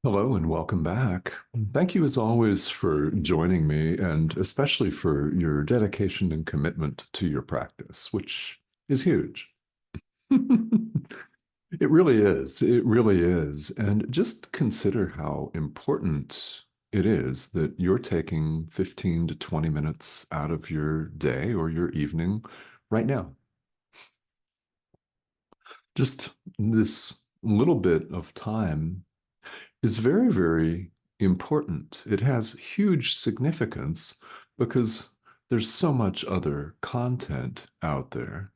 Hello and welcome back. Thank you, as always, for joining me and especially for your dedication and commitment to your practice, which is huge. It really is. It really is. And just consider how important it is that you're taking 15 to 20 minutes out of your day or your evening right now. Just this little bit of time is very, very important. It has huge significance because there's so much other content out there,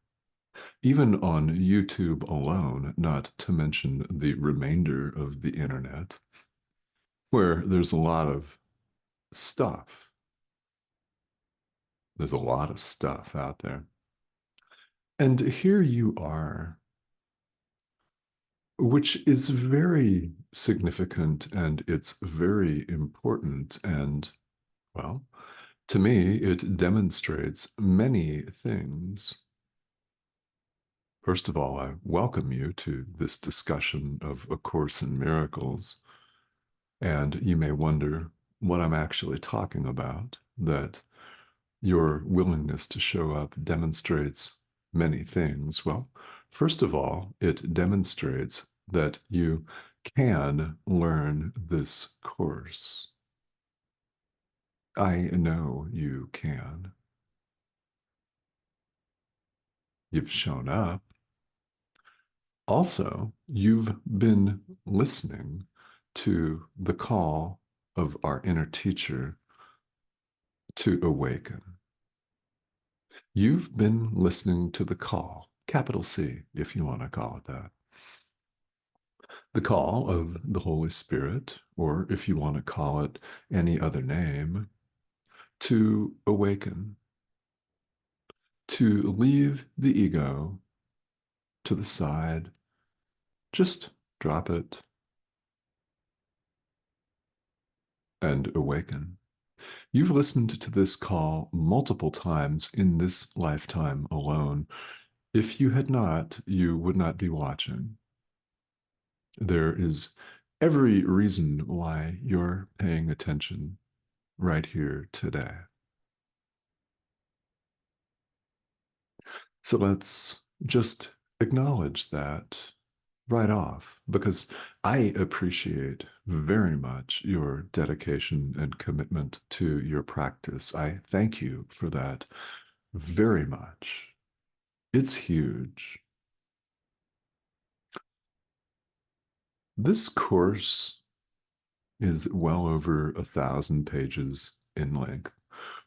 even on YouTube alone, not to mention the remainder of the internet, where there's a lot of stuff. There's a lot of stuff out there. And here you are, which is very significant and it's very important. And well, to me, it demonstrates many things. First of all, I welcome you to this discussion of A Course in Miracles. And you may wonder what I'm actually talking about, that your willingness to show up demonstrates many things. Well, first of all, it demonstrates that you can learn this course. I know you can. You've shown up. Also, you've been listening to the call of our inner teacher to awaken. You've been listening to the call, capital C, if you want to call it that. The call of the Holy Spirit, or if you want to call it any other name, to awaken, to leave the ego to the side, just drop it and awaken. You've listened to this call multiple times in this lifetime alone. If you had not, you would not be watching. There is every reason why you're paying attention right here today. So let's just acknowledge that right off, because I appreciate very much your dedication and commitment to your practice. I thank you for that very much. It's huge. This course is well over 1,000 pages in length.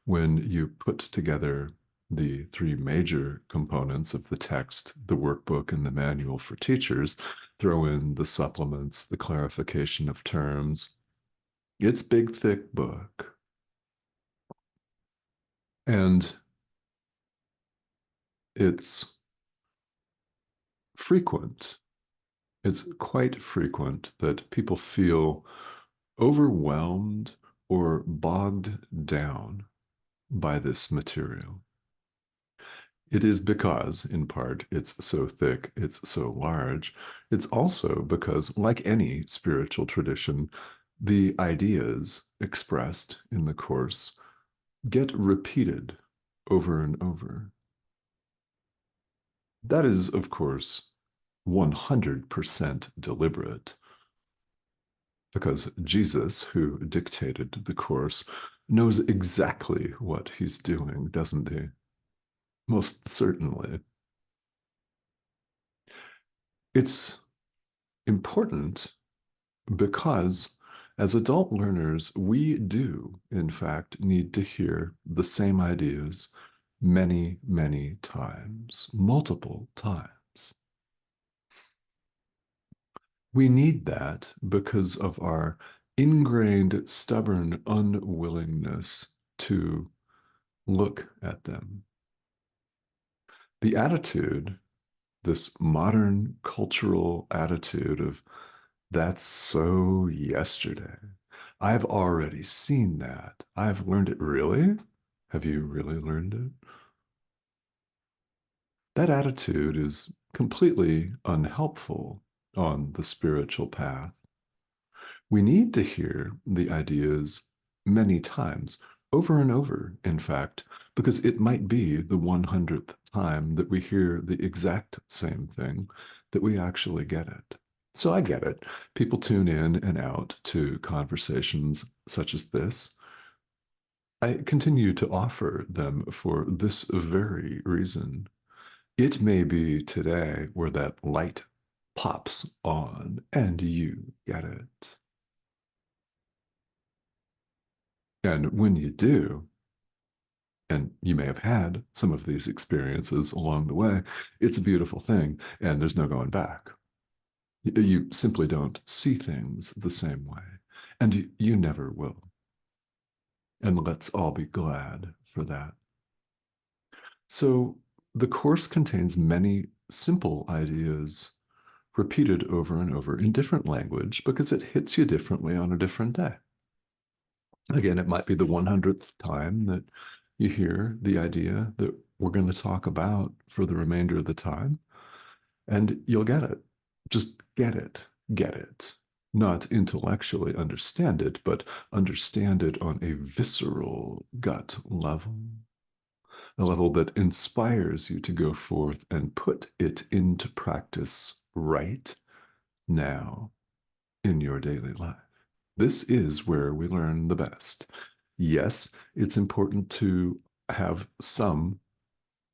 When you put together the three major components of the text, the workbook and the manual for teachers, throw in the supplements, the clarification of terms, it's big, thick book. And it's frequent. It's quite frequent that people feel overwhelmed or bogged down by this material. It is because, in part, it's so thick, it's so large. It's also because, like any spiritual tradition, the ideas expressed in the Course get repeated over and over. That is, of course, 100% deliberate, because Jesus, who dictated the Course, knows exactly what he's doing, doesn't he? Most certainly. It's important because as adult learners, we do, in fact, need to hear the same ideas many, many times, multiple times. We need that because of our ingrained, stubborn unwillingness to look at them. The attitude, this modern cultural attitude of that's so yesterday. I've already seen that. I've learned it. Really? Have you really learned it? That attitude is completely unhelpful on the spiritual path. We need to hear the ideas many times, over and over, in fact, because it might be the 100th time that we hear the exact same thing that we actually get it. So I get it. People tune in and out to conversations such as this. I continue to offer them for this very reason. It may be today where that light pops on and you get it. And when you do, and you may have had some of these experiences along the way, it's a beautiful thing, and there's no going back. You simply don't see things the same way, and you never will. And let's all be glad for that. So, the course contains many simple ideas repeated over and over in different language because it hits you differently on a different day. Again, it might be the 100th time that you hear the idea that we're going to talk about for the remainder of the time, and you'll get it. Just get it. Get it. Not intellectually understand it, but understand it on a visceral gut level, a level that inspires you to go forth and put it into practice right now in your daily life. This is where we learn the best. Yes, it's important to have some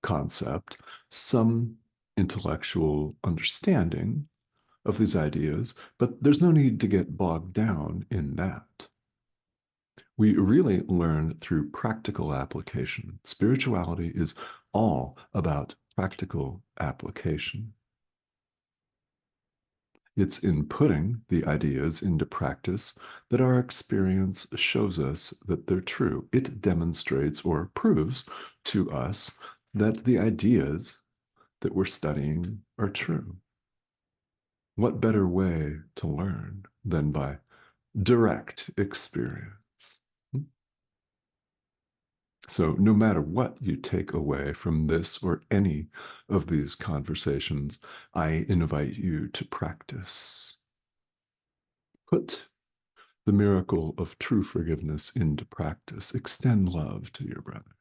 concept, some intellectual understanding of these ideas, but there's no need to get bogged down in that. We really learn through practical application. Spirituality is all about practical application. It's in putting the ideas into practice that our experience shows us that they're true. It demonstrates or proves to us that the ideas that we're studying are true. What better way to learn than by direct experience? So, no matter what you take away from this or any of these conversations, I invite you to practice. Put the miracle of true forgiveness into practice. Extend love to your brother.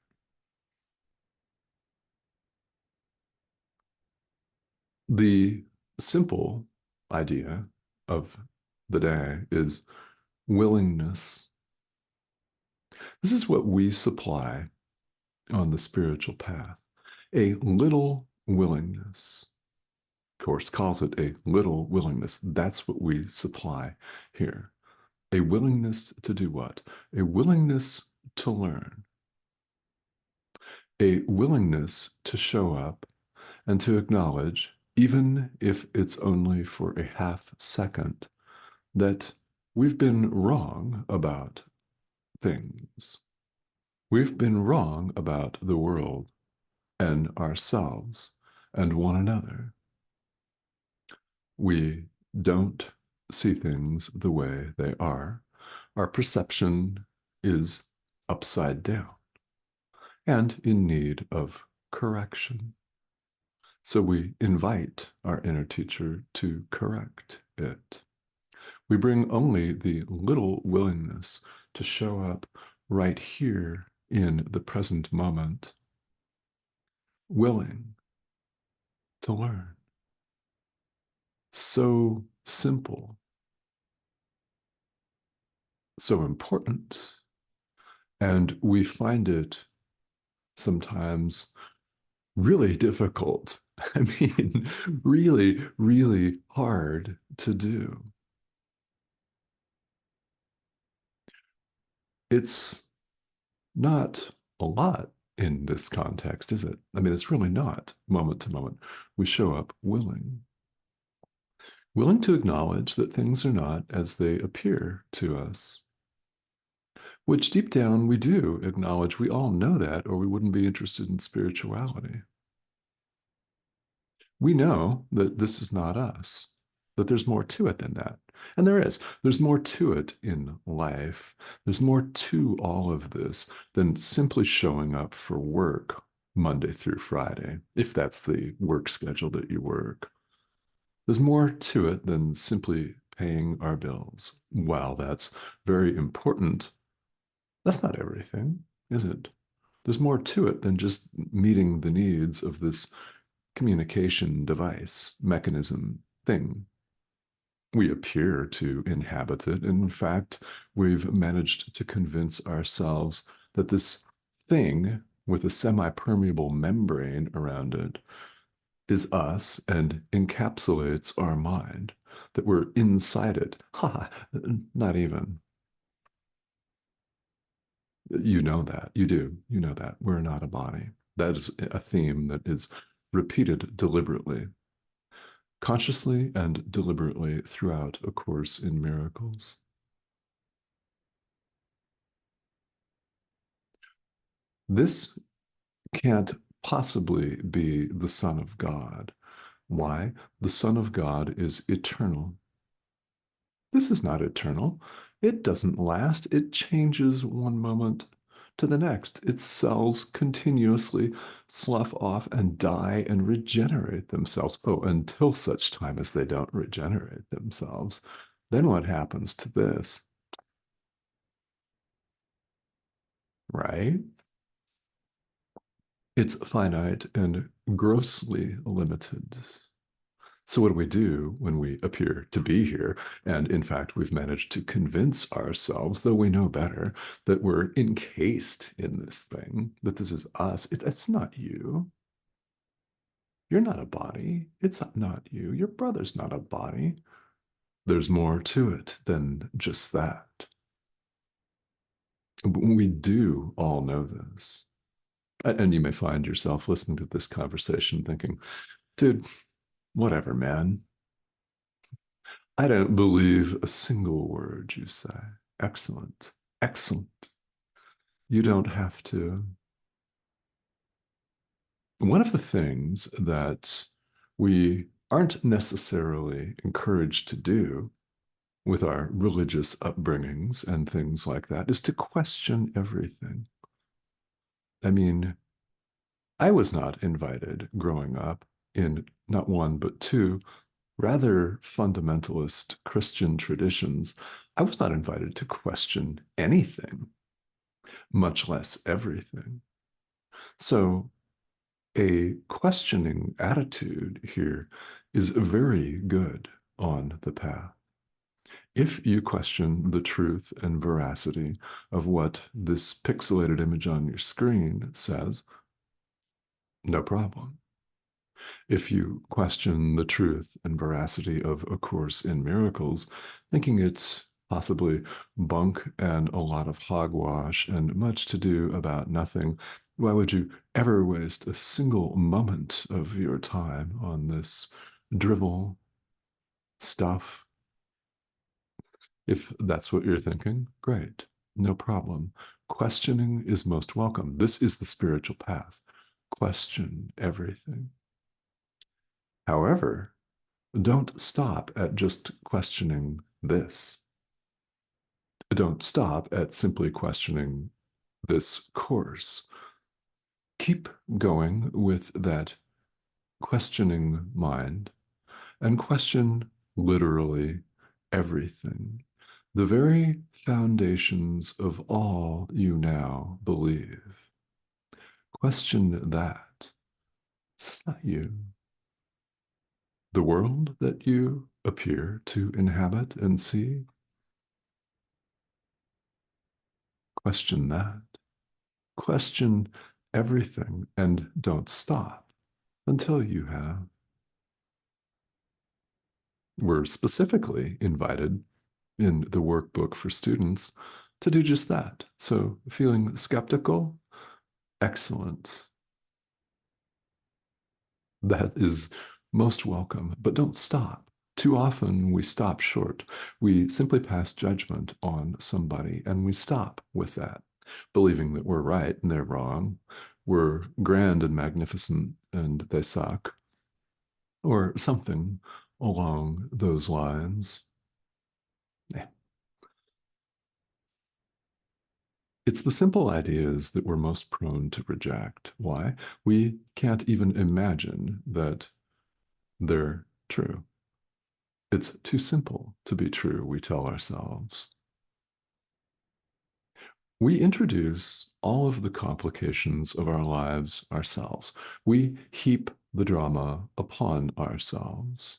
The simple idea of the day is willingness. This is what we supply on the spiritual path. A little willingness. Course calls it a little willingness. That's what we supply here. A willingness to do what? A willingness to learn. A willingness to show up and to acknowledge, even if it's only for a half second, that we've been wrong about things. We've been wrong about the world and ourselves and one another. We don't see things the way they are. Our perception is upside down and in need of correction. So we invite our inner teacher to correct it. We bring only the little willingness to show up right here in the present moment, willing to learn. So simple, so important. And we find it sometimes really difficult. I mean, really, really hard to do. It's not a lot in this context, is it? I mean, it's really not moment to moment. We show up willing to acknowledge that things are not as they appear to us, which deep down we do acknowledge. We all know that, or we wouldn't be interested in spirituality. We know that this is not us, that there's more to it than that. And there is. There's more to it in life. There's more to all of this than simply showing up for work Monday through Friday, if that's the work schedule that you work. There's more to it than simply paying our bills. While that's very important, that's not everything, is it? There's more to it than just meeting the needs of this communication device, mechanism, thing. We appear to inhabit it. In fact, we've managed to convince ourselves that this thing with a semi permeable membrane around it is us and encapsulates our mind, that we're inside it. Ha, not even. You know that. You do. You know that. We're not a body. That is a theme that is repeated deliberately, consciously and deliberately throughout A Course in Miracles. This can't possibly be the Son of God. Why? The Son of God is eternal. This is not eternal. It doesn't last. It changes one moment to the next. Its cells continuously slough off and die and regenerate themselves. Oh, until such time as they don't regenerate themselves. Then what happens to this? Right? It's finite and grossly limited. So, what do we do when we appear to be here? And in fact, we've managed to convince ourselves, though we know better, that we're encased in this thing, that this is us. It's not you. You're not a body. It's not you. Your brother's not a body. There's more to it than just that. We do all know this. And you may find yourself listening to this conversation thinking, dude, whatever, man. I don't believe a single word you say. Excellent. Excellent. You don't have to. One of the things that we aren't necessarily encouraged to do with our religious upbringings and things like that is to question everything. I mean, I was not invited growing up in not one, but two rather fundamentalist Christian traditions. I was not invited to question anything, much less everything. So, a questioning attitude here is very good on the path. If you question the truth and veracity of what this pixelated image on your screen says, no problem. If you question the truth and veracity of A Course in Miracles, thinking it's possibly bunk and a lot of hogwash and much to do about nothing, why would you ever waste a single moment of your time on this drivel stuff? If that's what you're thinking, great, no problem. Questioning is most welcome. This is the spiritual path. Question everything. However, don't stop at just questioning this. Don't stop at simply questioning this course. Keep going with that questioning mind and question literally everything. The very foundations of all you now believe. Question that. It's not you. The world that you appear to inhabit and see. Question that. Question everything and don't stop until you have. We're specifically invited in the workbook for students to do just that. So, feeling skeptical? Excellent. That is most welcome, but don't stop. Too often we stop short. We simply pass judgment on somebody and we stop with that, believing that we're right and they're wrong. We're grand and magnificent and they suck, or something along those lines. Eh. It's the simple ideas that we're most prone to reject. Why? We can't even imagine that they're true. It's too simple to be true, we tell ourselves. We introduce all of the complications of our lives ourselves. We heap the drama upon ourselves.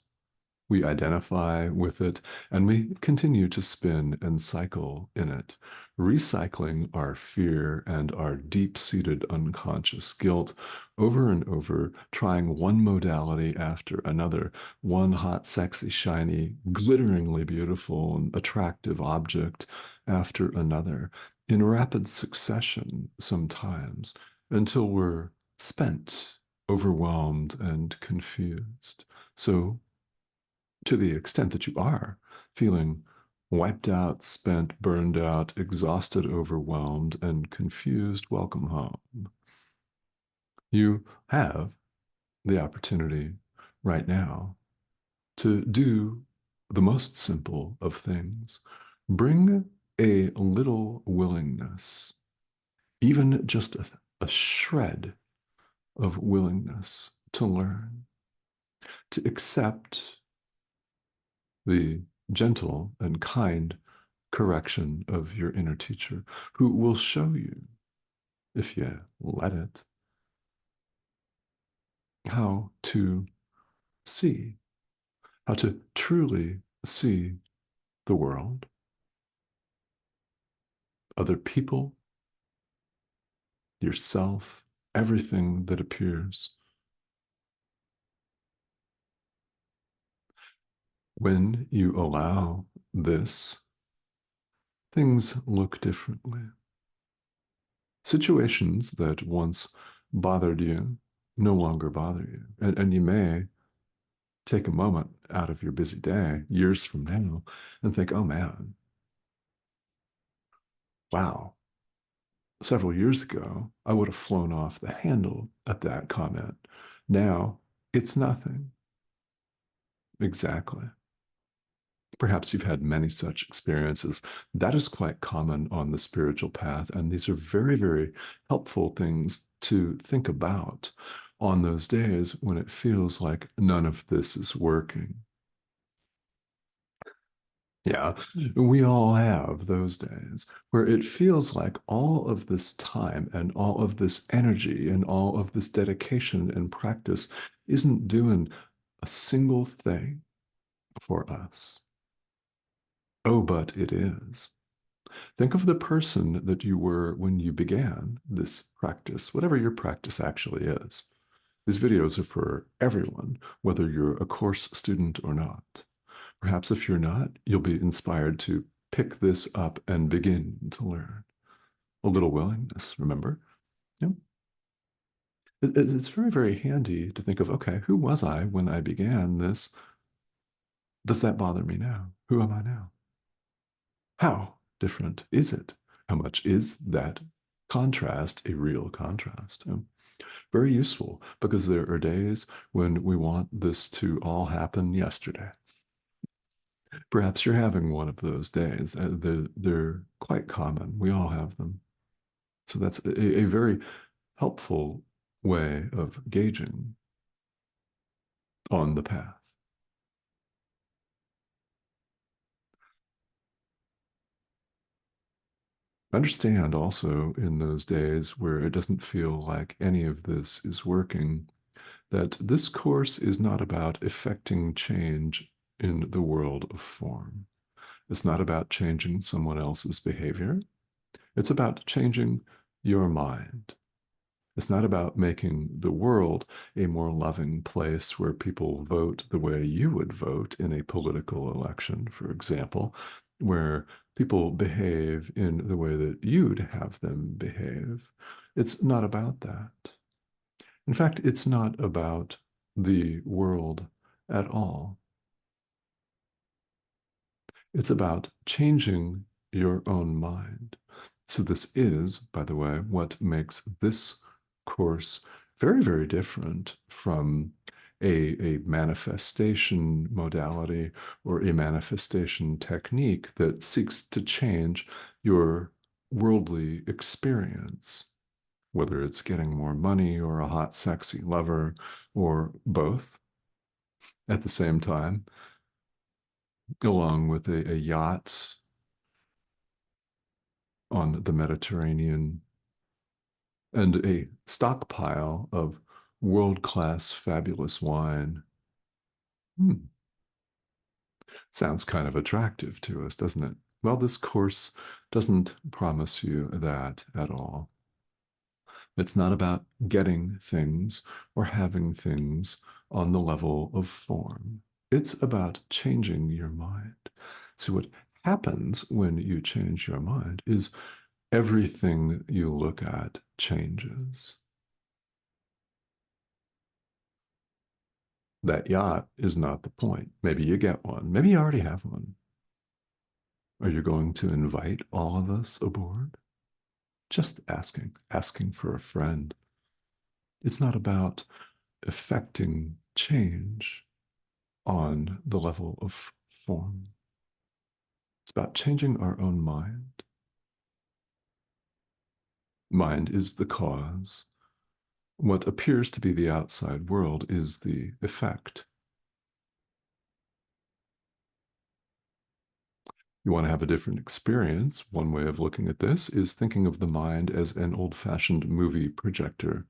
We identify with it, and we continue to spin and cycle in it, recycling our fear and our deep seated unconscious guilt over and over, trying one modality after another, one hot, sexy, shiny, glitteringly beautiful, and attractive object after another, in rapid succession sometimes, until we're spent, overwhelmed, and confused. So, to the extent that you are feeling wiped out, spent, burned out, exhausted, overwhelmed, and confused, welcome home. You have the opportunity right now to do the most simple of things. Bring a little willingness, even just a shred of willingness to learn, to accept the gentle and kind correction of your inner teacher, who will show you, if you let it, how to see, how to truly see the world, other people, yourself, everything that appears. When you allow this, things look differently. Situations that once bothered you no longer bother you. And you may take a moment out of your busy day years from now and think, oh man, wow, several years ago, I would have flown off the handle at that comment. Now it's nothing. Exactly. Perhaps you've had many such experiences. That is quite common on the spiritual path. And these are very, very helpful things to think about on those days when it feels like none of this is working. Yeah, we all have those days where it feels like all of this time and all of this energy and all of this dedication and practice isn't doing a single thing for us. Oh, but it is. Think of the person that you were when you began this practice, whatever your practice actually is. These videos are for everyone, whether you're a course student or not. Perhaps if you're not, you'll be inspired to pick this up and begin to learn. A little willingness, remember? Yep. It's very, very handy to think of, okay, who was I when I began this? Does that bother me now? Who am I now? How different is it? How much is that contrast a real contrast? Very useful because there are days when we want this to all happen yesterday. Perhaps you're having one of those days. They're quite common. We all have them. So that's a very helpful way of gauging on the path. Understand also in those days where it doesn't feel like any of this is working, that this course is not about effecting change in the world of form. It's not about changing someone else's behavior. It's about changing your mind. It's not about making the world a more loving place where people vote the way you would vote in a political election, for example, where people behave in the way that you'd have them behave. It's not about that. In fact, it's not about the world at all. It's about changing your own mind. So, this is, by the way, what makes this course very, very different from a manifestation modality or a manifestation technique that seeks to change your worldly experience, whether it's getting more money or a hot, sexy lover or both at the same time. along with a yacht on the Mediterranean and a stockpile of world-class fabulous wine. Hmm. Sounds kind of attractive to us, doesn't it? Well, this course doesn't promise you that at all. It's not about getting things or having things on the level of form. It's about changing your mind. So, what happens when you change your mind is everything you look at changes. That yacht is not the point. Maybe you get one. Maybe you already have one. Are you going to invite all of us aboard? Just asking for a friend. It's not about effecting change on the level of form. It's about changing our own mind. Mind is the cause. What appears to be the outside world is the effect. You want to have a different experience. One way of looking at this is thinking of the mind as an old-fashioned movie projector.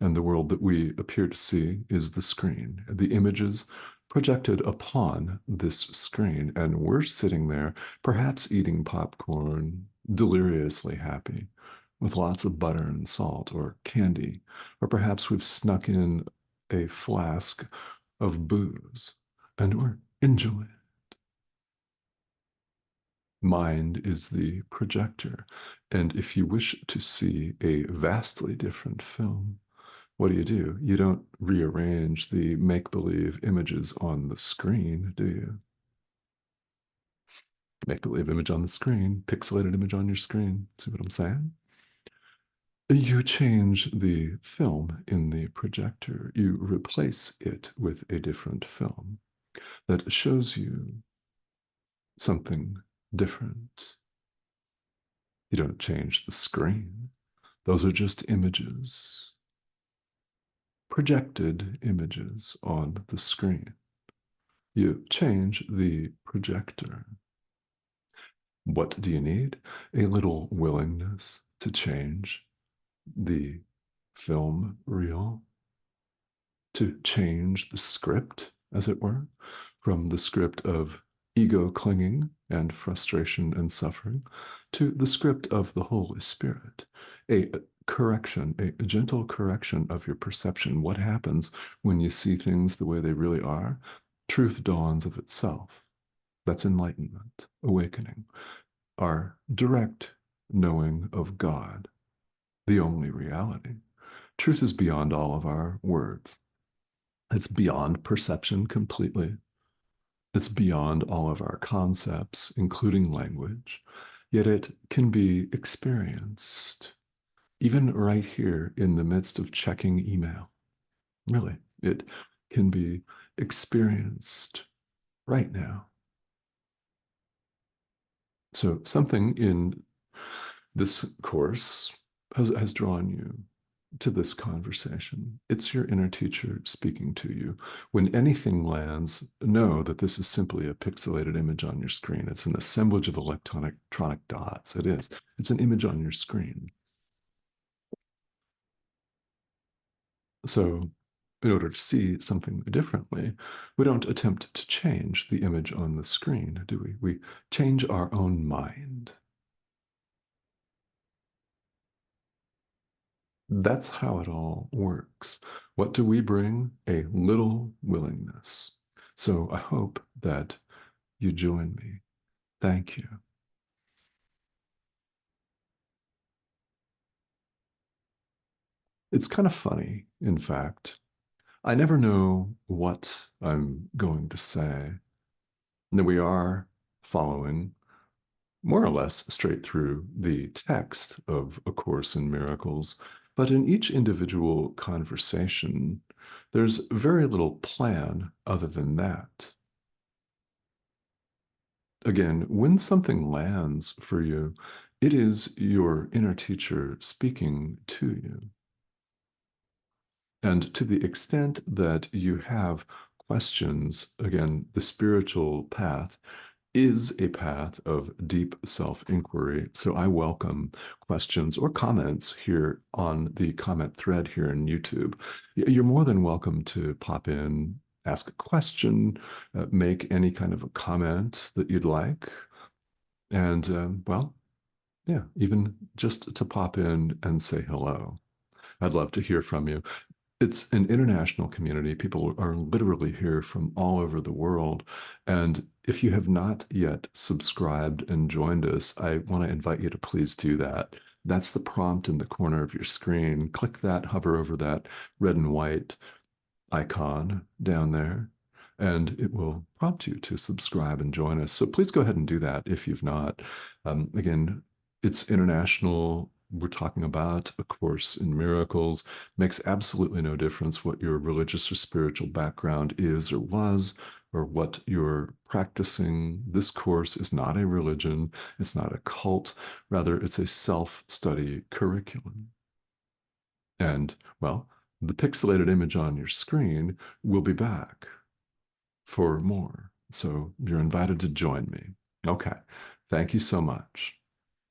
And the world that we appear to see is the screen, the images projected upon this screen. And we're sitting there, perhaps eating popcorn, deliriously happy, with lots of butter and salt or candy. Or perhaps we've snuck in a flask of booze and we're enjoying. Mind is the projector. And if you wish to see a vastly different film, what do? You don't rearrange the make-believe images on the screen, do you? Make-believe image on the screen, pixelated image on your screen. See what I'm saying? You change the film in the projector. You replace it with a different film that shows you something different. You don't change the screen. Those are just images, projected images on the screen. You change the projector. What do you need? A little willingness to change the film reel, to change the script, as it were, from the script of ego clinging and frustration and suffering to the script of the Holy Spirit. A correction, a gentle correction of your perception. What happens when you see things the way they really are? Truth dawns of itself. That's enlightenment, awakening, our direct knowing of God, the only reality. Truth is beyond all of our words. It's beyond perception completely. It's beyond all of our concepts, including language, yet it can be experienced, even right here in the midst of checking email. Really, it can be experienced right now. So, something in this course has drawn you to this conversation. It's your inner teacher speaking to you. When anything lands, know that this is simply a pixelated image on your screen. It's an assemblage of electronic dots. It is. It's an image on your screen. So, in order to see something differently, we don't attempt to change the image on the screen, do we? We change our own mind. That's how it all works. What do we bring? A little willingness. So I hope that you join me. Thank you. It's kind of funny, in fact. I never know what I'm going to say. And we are following more or less straight through the text of A Course in Miracles. But in each individual conversation, there's very little plan other than that. Again, when something lands for you, it is your inner teacher speaking to you. And to the extent that you have questions, again, the spiritual path is a path of deep self inquiry. So I welcome questions or comments here on the comment thread here in YouTube. You're more than welcome to pop in, ask a question, make any kind of a comment that you'd like. And well, yeah, even just to pop in and say hello. I'd love to hear from you. It's an international community. People are literally here from all over the world. And if you have not yet subscribed and joined us, I want to invite you to please do that. That's the prompt in the corner of your screen. Click that, hover over that red and white icon down there, and it will prompt you to subscribe and join us. So please go ahead and do that if you've not. Again, it's international. We're talking about A Course in Miracles. Makes absolutely no difference what your religious or spiritual background is or was, or what you're practicing. This course is not a religion, it's not a cult. Rather, it's a self-study curriculum. And, well, the pixelated image on your screen will be back for more. So you're invited to join me. Okay. Thank you so much.